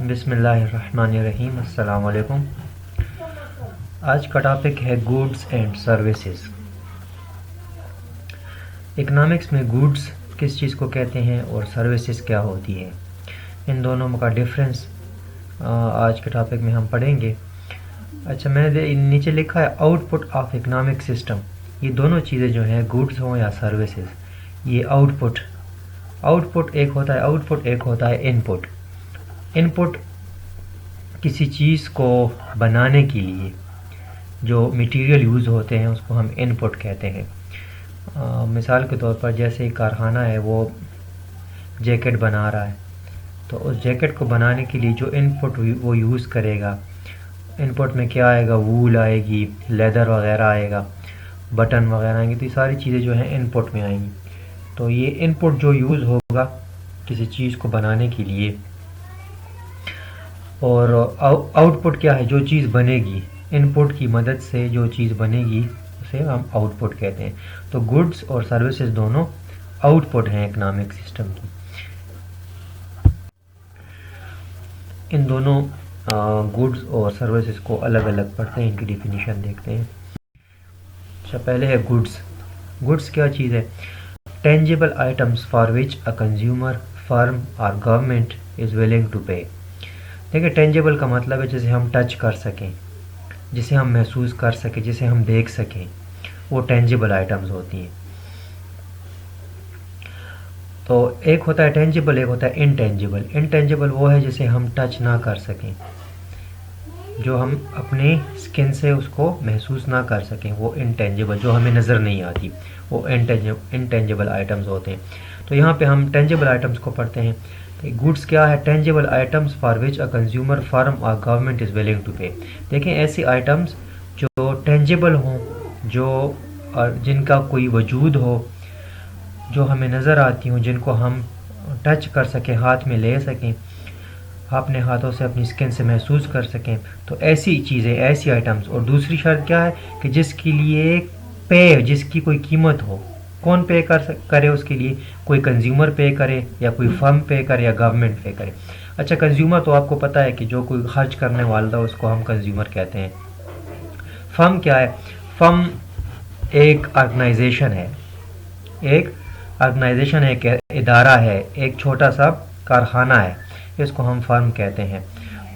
बिस्मिल्लाहिर्रहमानिर्रहीम। अस्सलाम वालेकुम। आज का टॉपिक है गुड्स एंड सर्विसेज। इकनॉमिक्स में गुड्स किस चीज़ को कहते हैं और सर्विसेज क्या होती है, इन दोनों का डिफरेंस आज के टॉपिक में हम पढ़ेंगे। अच्छा, मैंने नीचे लिखा है आउटपुट ऑफ इकनॉमिक सिस्टम। ये दोनों चीज़ें जो हैं, गुड्स हों या सर्विसेज, ये आउटपुट एक होता है आउटपुट, एक होता है इनपुट। इनपुट किसी चीज़ को बनाने के लिए जो मटेरियल यूज़ होते हैं उसको हम इनपुट कहते हैं। मिसाल के तौर पर जैसे एक कारखाना है, वो जैकेट बना रहा है, तो उस जैकेट को बनाने के लिए जो इनपुट वो यूज़ करेगा, इनपुट में क्या आएगा, वूल आएगी, लेदर वगैरह आएगा, बटन वगैरह आएंगे, तो ये सारी चीज़ें जो हैं इनपुट में आएंगी। तो ये इनपुट जो यूज़ होगा किसी चीज़ को बनाने के लिए, और आउटपुट क्या है, जो चीज़ बनेगी, इनपुट की मदद से जो चीज़ बनेगी उसे हम आउटपुट कहते हैं। तो गुड्स और सर्विसेज दोनों आउटपुट हैं इकनॉमिक सिस्टम की। इन दोनों गुड्स और सर्विसेज को अलग अलग पढ़ते हैं, इनकी डिफिनीशन देखते हैं। अच्छा, पहले है गुड्स क्या चीज़ है? Tangible items for which a consumer, firm और गवर्नमेंट इज़ विलिंग टू पे। देखिए, टेंजिबल का मतलब है जिसे हम टच कर सकें, जिसे हम महसूस कर सकें, जिसे हम देख सकें, वो टेंजिबल आइटम्स होती हैं। तो एक होता है टेंजिबल, एक होता है इनटेंजिबल। इनटेंजिबल वो है जिसे हम टच ना कर सकें, जो हम अपने स्किन से उसको महसूस ना कर सकें, वो इनटेंजिबल, जो हमें नज़र नहीं आती, वो इनटेंजिबल आइटम्स होते हैं। तो यहाँ पे हम टेंजिबल आइटम्स को पढ़ते हैं। गुड्स क्या है? Tangible items for which a consumer, firm और गवर्नमेंट इज़ विलिंग टू पे। देखें, ऐसी आइटम्स जो टेंजिबल हों, जो जिनका कोई वजूद हो, जो हमें नज़र आती हों, जिनको हम टच कर सकें, हाथ में ले सकें, अपने हाथों से अपनी स्किन से महसूस कर सकें, तो ऐसी चीज़ें, ऐसी आइटम्स। और दूसरी शर्त क्या है कि जिसके लिए पे, जिसकी कोई कीमत हो। कौन पे करे उसके लिए? कोई कंज्यूमर पे करे, या कोई फर्म पे करे, या गवर्नमेंट पे करे। अच्छा, कंज्यूमर तो आपको पता है कि जो कोई खर्च करने वाला है उसको हम कंज्यूमर कहते हैं। फर्म क्या है? फर्म एक ऑर्गेनाइजेशन है, एक इदारा है, एक छोटा सा कारखाना है, इसको हम फर्म कहते हैं।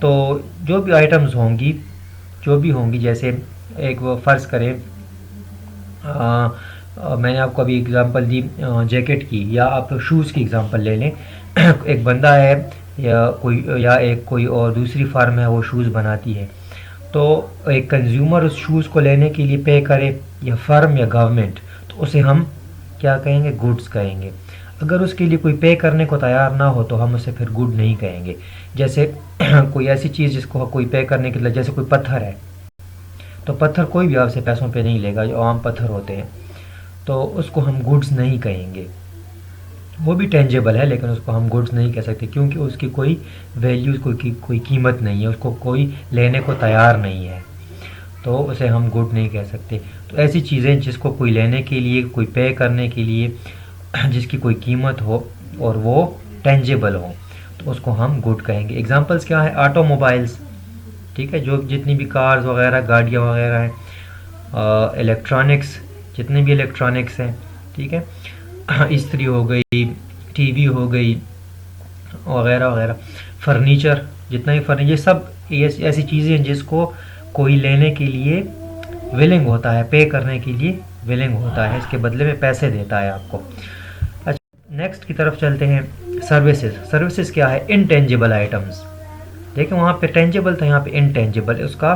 तो जो भी आइटम्स होंगी, जैसे एक वो फ़र्ज़ करें, मैंने आपको अभी एग्ज़ाम्पल दी जैकेट की, या आप शूज़ की एग्ज़ाम्पल ले लें। एक बंदा है या कोई और दूसरी फर्म है, वो शूज़ बनाती है। तो एक कंज्यूमर उस शूज़ को लेने के लिए पे करे, या फर्म या गवर्नमेंट, तो उसे हम क्या कहेंगे? गुड्स कहेंगे। अगर उसके लिए कोई पे करने को तैयार ना हो तो हम उसे फिर गुड नहीं कहेंगे। जैसे कोई ऐसी चीज़ जिसको कोई पे करने के लिए, जैसे कोई पत्थर है, तो पत्थर कोई भी आपसे पैसों पे नहीं लेगा, जो आम पत्थर होते हैं, तो उसको हम गुड्स नहीं कहेंगे। वो भी टेंजेबल है, लेकिन उसको हम गुड्स नहीं कह सकते, क्योंकि उसकी कोई वैल्यू, कोई कीमत नहीं है, उसको कोई लेने को तैयार नहीं है, तो उसे हम गुड नहीं कह सकते। तो ऐसी चीज़ें जिसको कोई लेने के लिए, कोई पे करने के लिए, जिसकी कोई कीमत हो और वो टेंजेबल हो, तो उसको हम गुड कहेंगे। एग्जांपल्स क्या है? ऑटोमोबाइल्स, ठीक है, जो जितनी भी कार्स वगैरह, गाड़ियाँ वगैरह हैं, इलेक्ट्रॉनिक्स, जितने भी इलेक्ट्रॉनिक्स हैं, ठीक है, इस्त्री हो गई, टीवी हो गई, वगैरह वगैरह, फर्नीचर, जितना भी फर्नीचर, सब ऐसी चीज़ें हैं जिसको कोई लेने के लिए विलिंग होता है, पे करने के लिए विलिंग होता है, इसके बदले में पैसे देता है आपको। अच्छा, नेक्स्ट की तरफ चलते हैं। सर्विसेज क्या है? Intangible items. देखिए, वहाँ पे टेंजिबल था, यहाँ पे इनटेंजिबल, उसका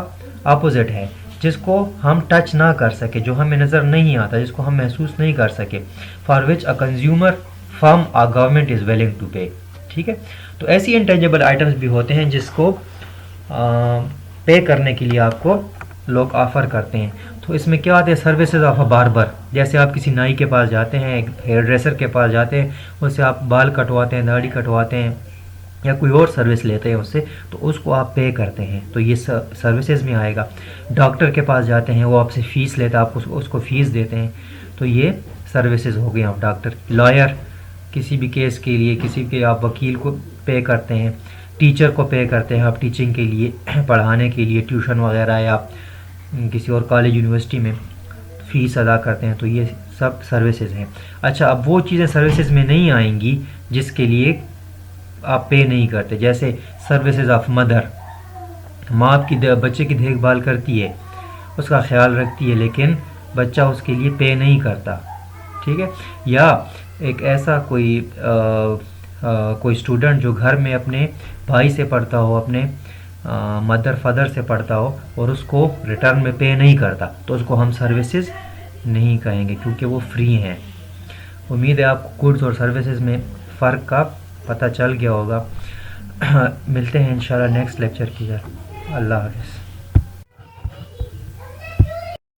अपोजिट है, जिसको हम टच ना कर सके, जो हमें नज़र नहीं आता, जिसको हम महसूस नहीं कर सके। For which a consumer, firm और गवर्नमेंट इज़ विलिंग टू पे। ठीक है, तो ऐसी इनटेंजिबल आइटम्स भी होते हैं जिसको पे करने के लिए आपको लोग ऑफ़र करते हैं। तो इसमें क्या आते हैं? Services of a barber. जैसे आप किसी नाई के पास जाते हैं, एक हेयर ड्रेसर के पास जाते हैं, उससे आप बाल कटवाते हैं, दाढ़ी कटवाते हैं, या कोई और सर्विस लेते हैं उससे, तो उसको आप पे करते हैं, तो ये सर्विसेज में आएगा। डॉक्टर के पास जाते हैं, वो आपसे फ़ीस लेता है, आप उसको फ़ीस देते हैं, तो ये सर्विसेज हो गई आप डॉक्टर। लॉयर, किसी भी केस के लिए किसी के आप वकील को पे करते हैं, टीचर को पे करते हैं आप टीचिंग के लिए, पढ़ाने के लिए, ट्यूशन वगैरह या किसी और कॉलेज यूनिवर्सिटी में फ़ीस अदा करते हैं, तो ये सब सर्विसेज हैं। अच्छा, अब वो चीज़ें सर्विसेज में नहीं आएंगी जिसके लिए आप पे नहीं करते, जैसे सर्विसेज ऑफ मदर, माँ आपकी बच्चे की देखभाल करती है, उसका ख्याल रखती है, लेकिन बच्चा उसके लिए पे नहीं करता, ठीक है। या एक ऐसा कोई स्टूडेंट जो घर में अपने भाई से पढ़ता हो, अपने मदर फादर से पढ़ता हो और उसको रिटर्न में पे नहीं करता, तो उसको हम सर्विसेज नहीं कहेंगे क्योंकि वो फ्री हैं। उम्मीद है आपको गुड्स और सर्विसेज में फ़र्क का पता चल गया होगा। मिलते हैं इंशाल्लाह नेक्स्ट लेक्चर की तरफ। अल्लाह हाफ़िज़।